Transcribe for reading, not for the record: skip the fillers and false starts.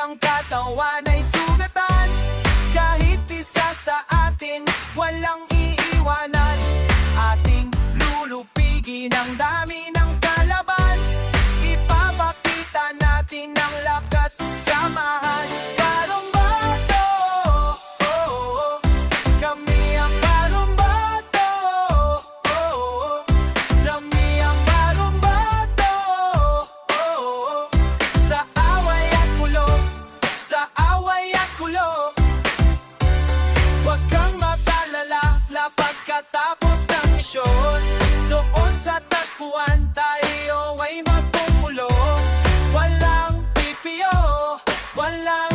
ang katawan ay sugatan. Kahit isa sa atin, walang iiwanan. Ating lulupigin ang dami ng kalaban. Ipapakita natin ang lakas, samahan. Barumbato, kami ang barumbato. Kami ang barumbato. Sa away at gulo, sa away at gulo. Huwag kang mag-alala, pagkatapos ng misyon, doon sa tagpuan tayo ay magpumulo. Walang pipiyo, walang